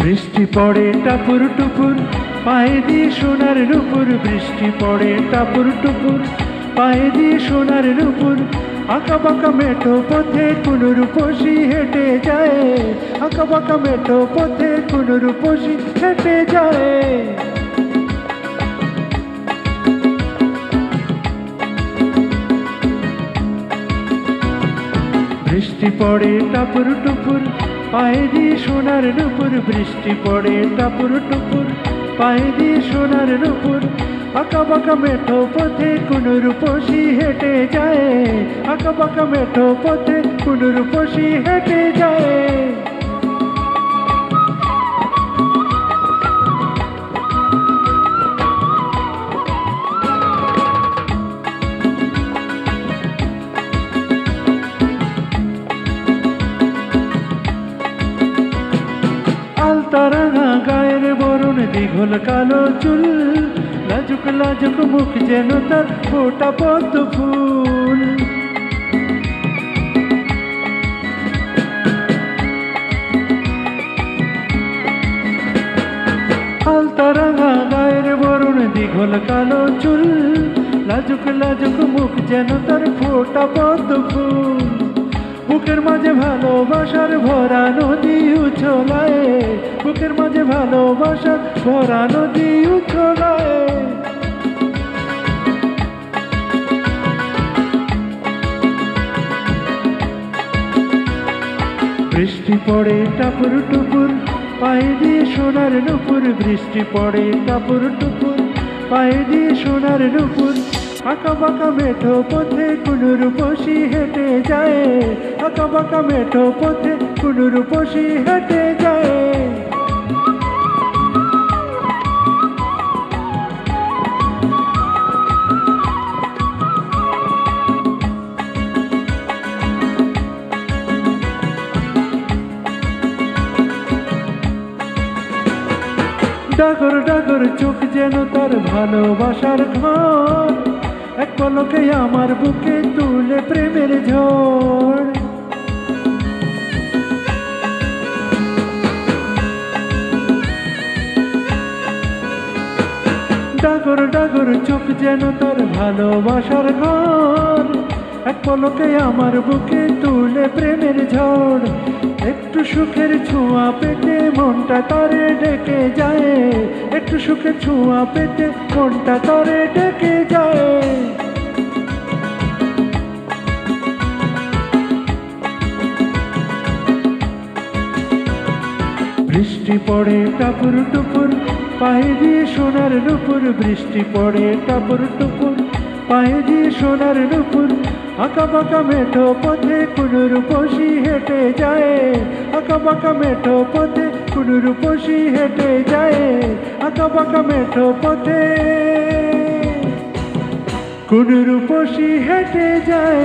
বৃষ্টি পড়ে টাপুর টুপুর, পায়ে দিয়ে সোনার নুপুর। বৃষ্টি পড়ে টাপুর টুপুর, পায়ে দিয়ে সোনার নুপুর। আঁকা বাঁকা মেঠো পথে কোন রূপসী হেঁটে যায়। আঁকা বাঁকা মেঠো পথে কোন রূপসী হেঁটে যায়। বৃষ্টি পড়ে টাপুর টুপুর, পায়ে দিয়ে সোনার নুপুর। বৃষ্টি পড়ে টাপুর টুপুর, পায়ে দিয়ে সোনার নুপুর। আঁকা বাঁকা মেঠো পথে কোন রূপসী হেঁটে যায়। আঁকা বাঁকা মেঠো পথে কোন রূপসী হেঁটে যায়। আলতারাঙা গায়ের বরণ, দীঘল কালো চুল। লাজুক লাজুক মুখ যেন তার ফোটা পদ্ম ফুল। আলতারাঙা গায়ের বরণ, দীঘল কালো চুল। লাজুক লাজুক মুখ যেন তার ফোটা পদ্ম ফুল। বুকের মাঝে ভালোবাসার ভরা নদী উছলায়। বুকের মাঝে ভালোবাসার ভরা নদী উছলায়। বৃষ্টি পড়ে টাপুর টুপুর, পায়ে দিয়ে সোনার নুপুর। বৃষ্টি পড়ে টাপুর টুপুর, পায়ে দিয়ে সোনার নুপুর। আঁকা বাঁকা মেঠো পথে কোন রূপসী হেঁটে যায়। আঁকা বাঁকা মেঠো পথে কোন রূপসী হেঁটে যায়। ডাগর ডাগর চোখ যেন তার ভালোবাসার ঘর। এক পলকে আমার বুকে তুলে প্রেমের ঝড়। ডাগর ডাগর চোখ যেন তার ভালোবাসার ঘর। এক পলকে আমার বুকে তুলে প্রেমের ঝড়। একটু সুখের ছোঁয়া পেতে মনটা তারে ডেকে যায়। একটু সুখের ছোঁয়া পেতে মনটা তারে ডেকে যায়। বৃষ্টি পড়ে টাপুর টুপুর, পায়ে দিয়ে সোনার নুপুর। বৃষ্টি পড়ে টাপুর টুপুর, পায়ে দিয়ে সোনার নুপুর। আঁকা বাঁকা মেঠো পথে কোন রূপসী হেঁটে যায়। আঁকা বাঁকা মেঠো পথে কোন রূপসী হেঁটে যায়। আঁকা বাঁকা মেঠো পথে কোন রূপসী হেঁটে যায়।